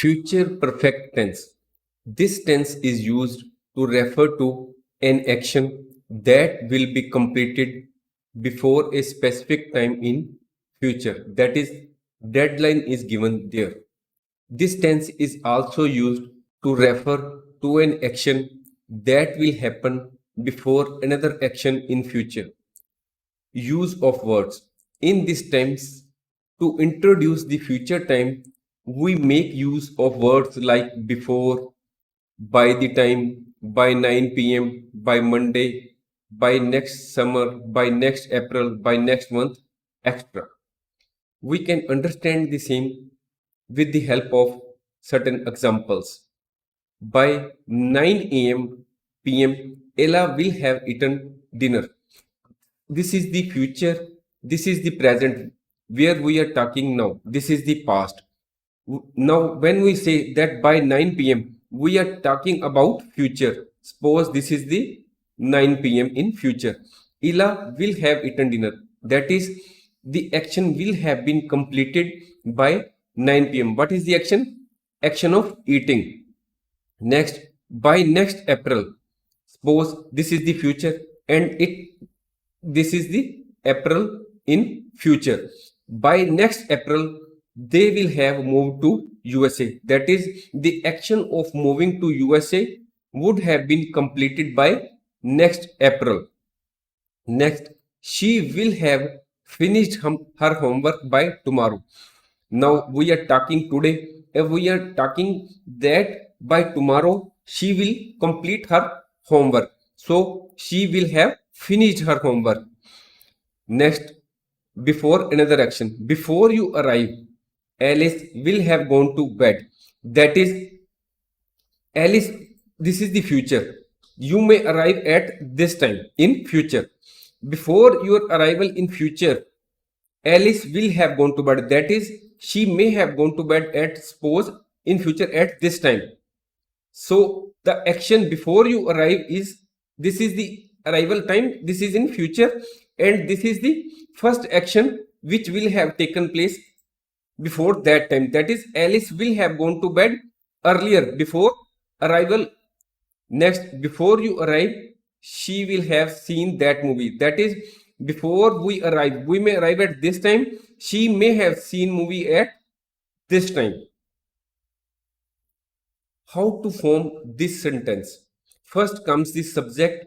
Future perfect tense. This tense is used to refer to an action that will be completed before a specific time in future. That is, deadline is given there. This tense is also used to refer to an action that will happen before another action in future. Use of words. In this tense, to introduce the future time, we make use of words like before, by the time, by 9 p.m., by Monday, by next summer, by next April, by next month, etc. We can understand the same with the help of certain examples. By 9 p.m., Ella will have eaten dinner. This is the future, this is the present, where we are talking now. This is the past. Now, when we say that by 9 p.m., we are talking about future. Suppose this is the 9 p.m. in future. Ella will have eaten dinner. That is, the action will have been completed by 9 p.m. What is the action? Action of eating. Next, by next April. Suppose this is the future and this is the April in future. By next April, they will have moved to USA. That is, the action of moving to USA would have been completed by next April. Next, she will have finished her homework by tomorrow. Now we are talking today, and we are talking that by tomorrow she will complete her homework. So she will have finished her homework. Next, before another action, before you arrive, Alice will have gone to bed. That is, Alice, this is the future. You may arrive at this time in future. Before your arrival in future, Alice will have gone to bed. That is, she may have gone to bed at, suppose, in future at this time. So the action before you arrive is, this is the arrival time, this is in future, and this is the first action which will have taken place before that time. That is, Alice will have gone to bed earlier before arrival. Next, before you arrive, she will have seen that movie. That is, before we arrive, we may arrive at this time, she may have seen movie at this time. How to form this sentence? First comes the subject,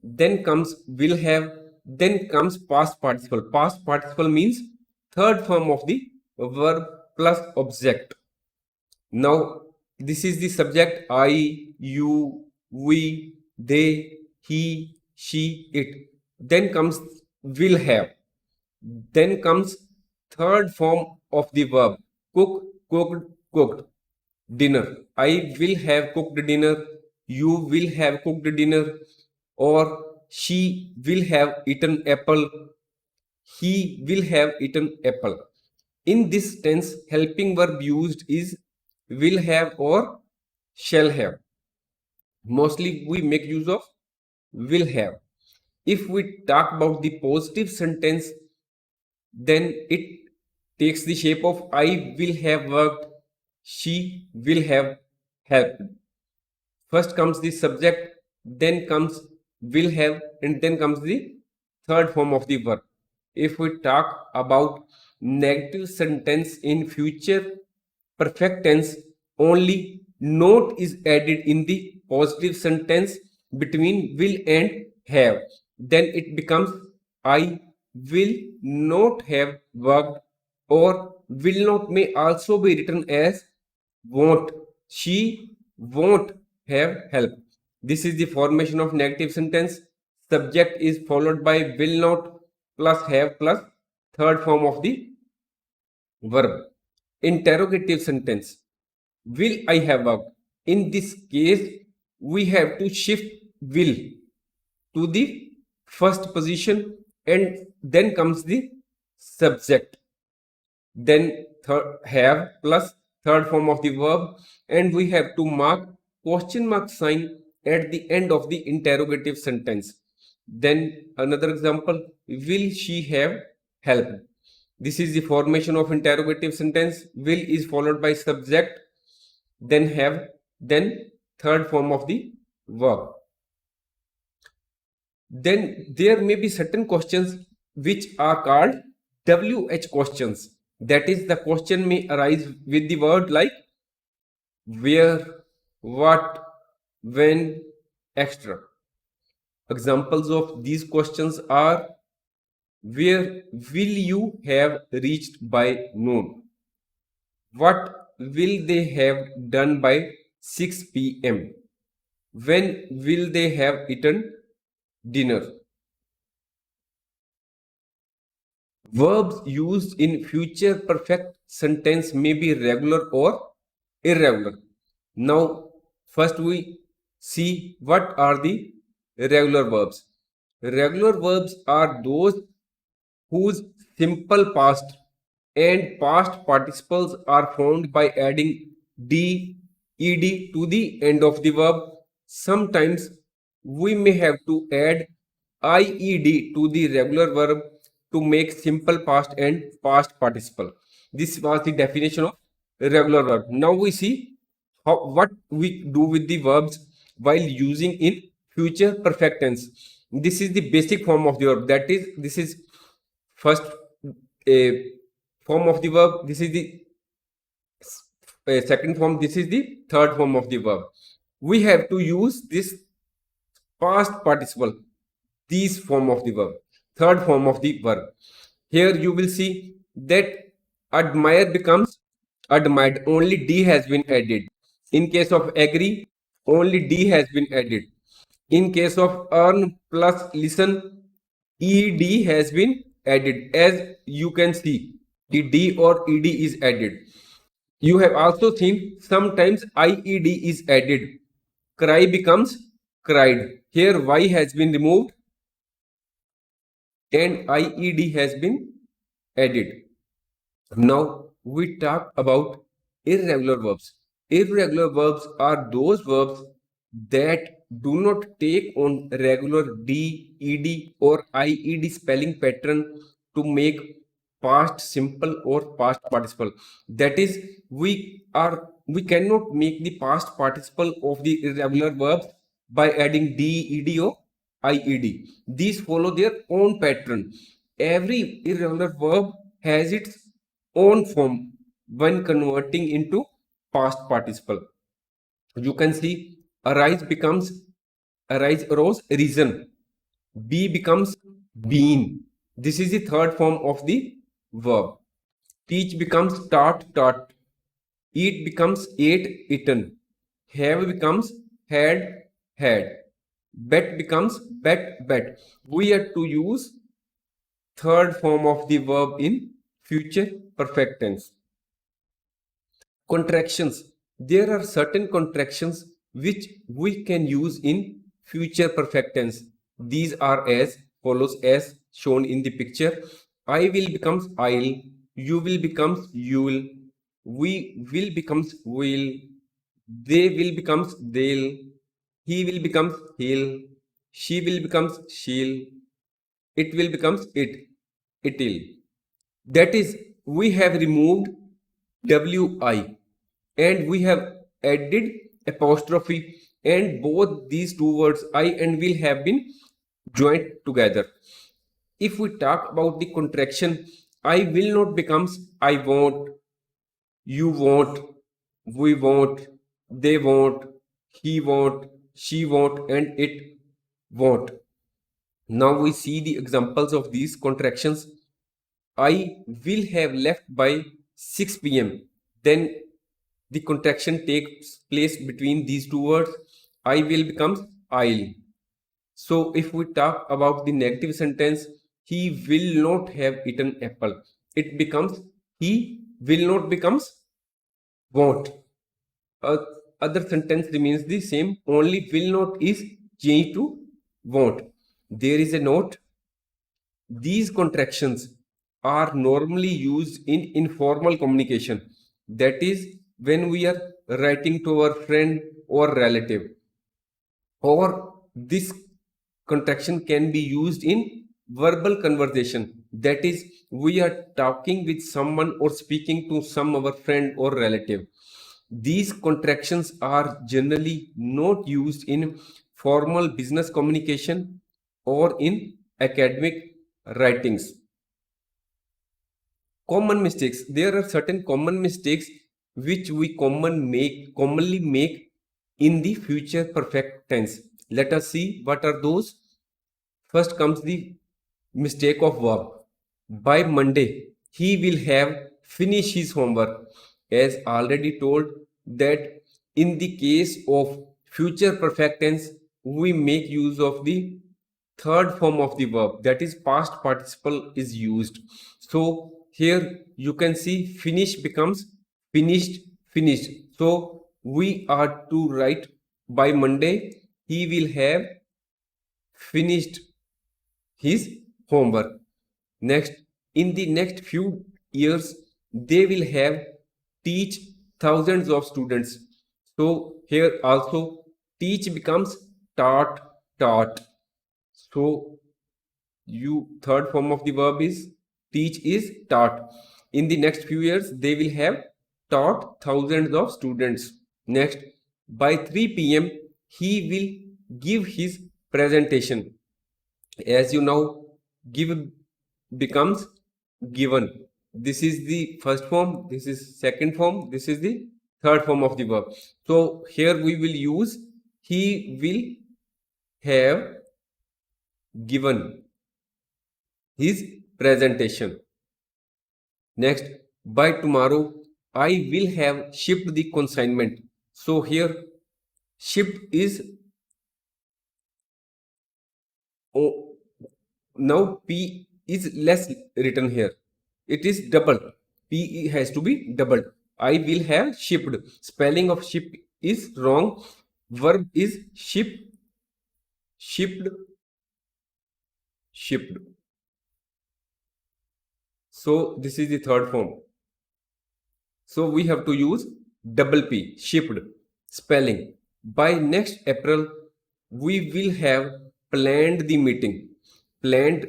then comes will have, then comes past participle. Past participle means third form of the verb plus object. Now, this is the subject: I, you, we, they, he, she, it. Then comes will have. Then comes third form of the verb: cook, cooked, cooked. Dinner. I will have cooked dinner. You will have cooked dinner. Or she will have eaten apple. He will have eaten apple. In this tense, helping verb used is will have or shall have. Mostly we make use of will have. If we talk about the positive sentence, then it takes the shape of I will have worked, she will have helped. First comes the subject, then comes will have, and then comes the third form of the verb. If we talk about negative sentence in future perfect tense, only not is added in the positive sentence between will and have. Then it becomes I will not have worked, or will not may also be written as won't. She won't have help. This is the formation of negative sentence. Subject is followed by will not plus have plus third form of the verb. Interrogative sentence. Will I have worked? In this case, we have to shift will to the first position, and then comes the subject. Then have plus third form of the verb, and we have to mark question mark sign at the end of the interrogative sentence. Then another example: will she have helped? This is the formation of interrogative sentence. Will is followed by subject, then have, then third form of the verb. Then there may be certain questions which are called WH questions. That is, the question may arise with the word like where, what, when, etc. Examples of these questions are where will you have reached by noon? What will they have done by 6 p.m.? When will they have eaten dinner? Verbs used in future perfect sentence may be regular or irregular. Now, first we see what are the regular verbs. Regular verbs are those whose simple past and past participles are formed by adding d, ed to the end of the verb. Sometimes we may have to add ied to the regular verb to make simple past and past participle. This was the definition of regular verb. Now we see what we do with the verbs while using in future perfect tense. This is the basic form of the verb. That is, this is first a form of the verb. This is the second form. This is the third form of the verb. We have to use this past participle, these form of the verb, third form of the verb. Here you will see that admire becomes admired, only d has been added. In case of agree, only d has been added. In case of earn plus listen, ed has been added. As you can see, the d or ed is added. You have also seen sometimes ied is added. Cry becomes cried. Here y has been removed and ied has been added. Now we talk about irregular verbs. Irregular verbs are those verbs that do not take on regular d, ed or ied spelling pattern to make past simple or past participle. That is, we cannot make the past participle of the irregular verbs by adding d, ed or ied. These follow their own pattern. Every irregular verb has its own form when converting into past participle. You can see arise becomes arise, arose, risen. Be becomes been. This is the third form of the verb. Teach becomes taught, taught. Eat becomes ate, eaten. Have becomes had, had. Bet becomes bet, bet. We have to use third form of the verb in future perfect tense. Contractions. There are certain contractions which we can use in future perfect tense. These are as follows, as shown in the picture. I will becomes I'll, you will becomes you'll, we will becomes will, they will becomes they'll, he will becomes he'll, she will becomes she'll, it will becomes it'll. That is, we have removed wi and we have added apostrophe, and both these two words I and will have been joined together. If we talk about the contraction, I will not becomes I won't, you won't, we won't, they won't, he won't, she won't, and it won't. Now we see the examples of these contractions. I will have left by 6 p.m. Then the contraction takes place between these two words. I will becomes I'll. So if we talk about the negative sentence, he will not have eaten apple, it becomes he will not becomes won't. Uh, Other sentence remains the same, only will not is changed to won't. There is a note. These contractions are normally used in informal communication. That is, when we are writing to our friend or relative. Or this contraction can be used in verbal conversation. That is, we are talking with someone or speaking to some our friend or relative. These contractions are generally not used in formal business communication or in academic writings. Common mistakes. There are certain common mistakes which we commonly make in the future perfect tense. Let us see what are those. First comes the mistake of verb. By Monday, he will have finished his homework. As already told that in the case of future perfect tense, we make use of the third form of the verb, that is past participle is used. So here you can see finish becomes finished, finished. So we are to write by Monday he will have finished his homework. Next, in the next few years, they will have teach thousands of students. So here also teach becomes taught, taught. So you third form of the verb is teach is taught. In the next few years, they will have taught thousands of students. Next, by 3 p.m., he will give his presentation. As you know, give becomes given. This is the first form, this is second form, this is the third form of the verb. So here we will use he will have given his presentation. Next, by tomorrow I will have shipped the consignment. So here shipped is oh, now P is less written here. It is double. P has to be doubled. I will have shipped. Spelling of ship is wrong. Verb is ship, shipped, shipped. So this is the third form. So we have to use double P, shipped. Spelling. By next April, we will have planned the meeting. Planned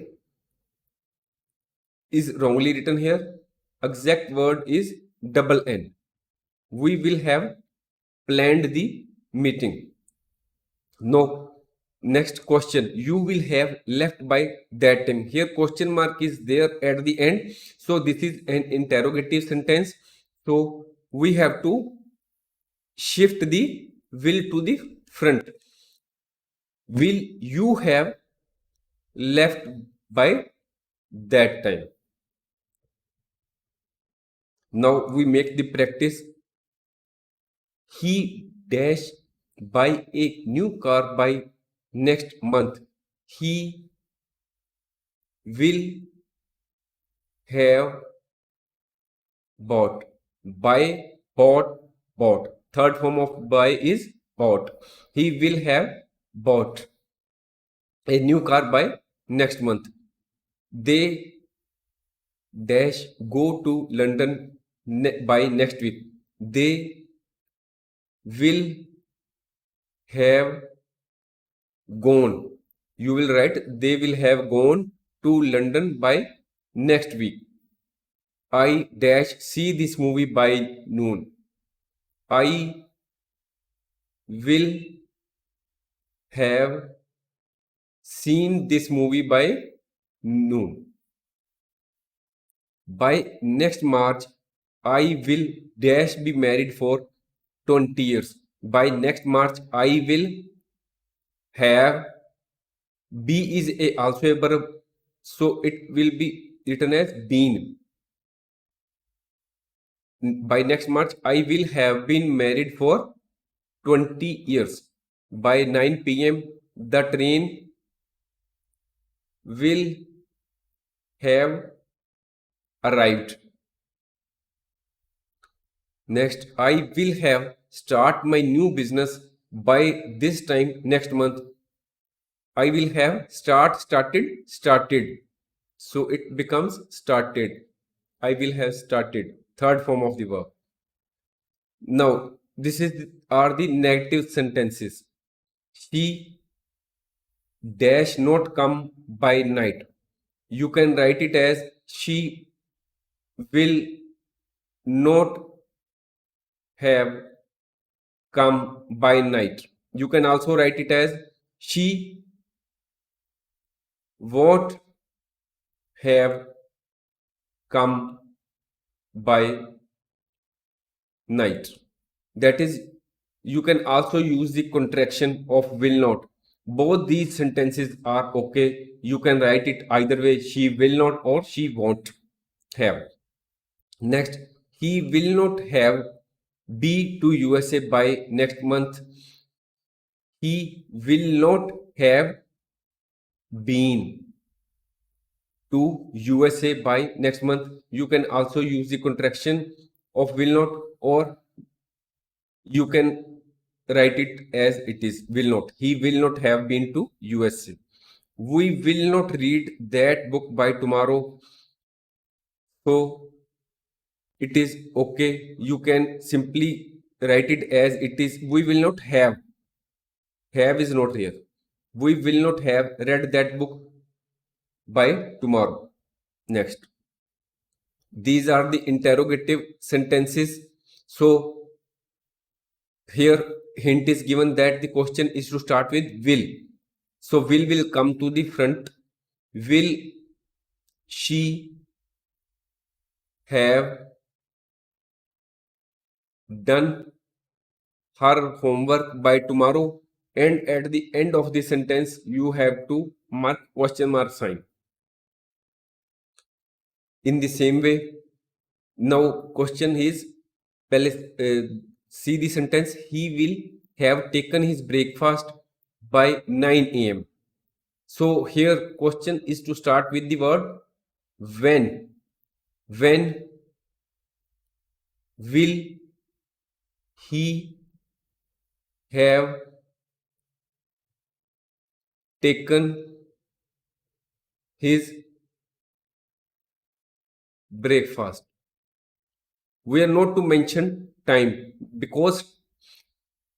is wrongly written here. Exact word is double N. We will have planned the meeting. No. Next question. You will have left by that time. Here question mark is there at the end. So this is an interrogative sentence. So we have to shift the will to the front. Will you have left by that time? Now we make the practice. He dash buy a new car by next month. He will have bought. Buy, bought, bought. Third form of buy is bought. He will have bought a new car by next month. They dash go to London by next week. They will have gone. You will write they will have gone to London by next week. I dash see this movie by noon. I will have seen this movie by noon. By next March, I will dash be married for 20 years. By next March, I will have be is also a verb, so it will be written as been. By next March, I will have been married for 20 years. By 9 p.m., the train will have arrived. Next, I will have start my new business by this time next month. I will have started. So it becomes started. I will have started. Third form of the verb. Now, this are the negative sentences. She dash not come by night. You can write it as she will not have come by night. You can also write it as she won't have come by night. That is, you can also use the contraction of will not. Both these sentences are okay. You can write it either way, she will not or she won't have. Next, he will not have be to USA by next month. He will not have been to USA by next month. You can also use the contraction of will not, or you can write it as it is, will not. He will not have been to USA. We will not read that book by tomorrow. So it is okay. You can simply write it as it is. We will not have. Have is not here. We will not have read that book by tomorrow. Next. These are the interrogative sentences. So here hint is given that the question is to start with will. So will come to the front. Will she have done her homework by tomorrow? And at the end of the sentence, you have to mark question mark sign. In the same way, now question is, see the sentence, he will have taken his breakfast by 9 a.m. So here question is to start with the word when. When will he have taken his breakfast? We are not to mention time because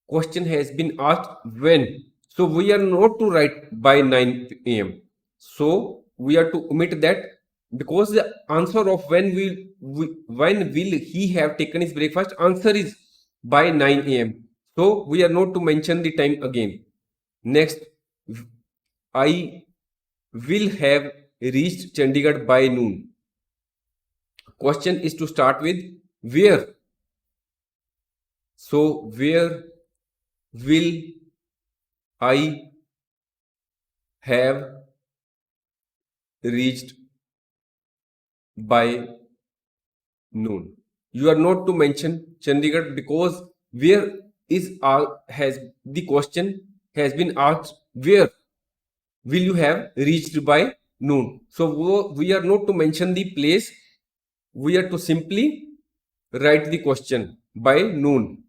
question has been asked when. So we are not to write by 9 a.m. So we are to omit that because the answer of when will he have taken his breakfast, answer is by 9 a.m. So we are not to mention the time again. Next, I will have reached Chandigarh by noon. Question is to start with where. So where will I have reached by noon? You are not to mention Chandigarh because where is has the question has been asked, where will you have reached by noon? So we are not to mention the place. We are to simply write the question by noon.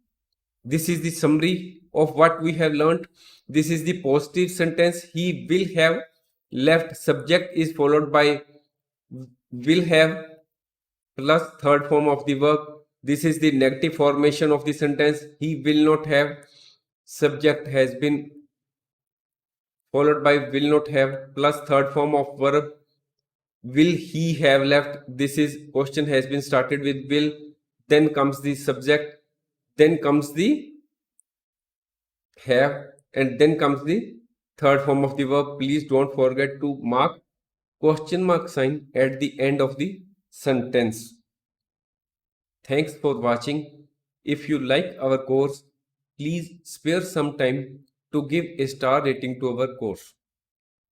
This is the summary of what we have learned. This is the positive sentence. He will have left. Subject is followed by will have plus third form of the verb. This is the negative formation of the sentence. He will not have. Subject has been followed by will not have plus third form of verb. Will he have left? This is question has been started with will. Then comes the subject. Then comes the have, and then comes the third form of the verb. Please don't forget to mark question mark sign at the end of the sentence. Thanks for watching. If you like our course, please spare some time to give a star rating to our course.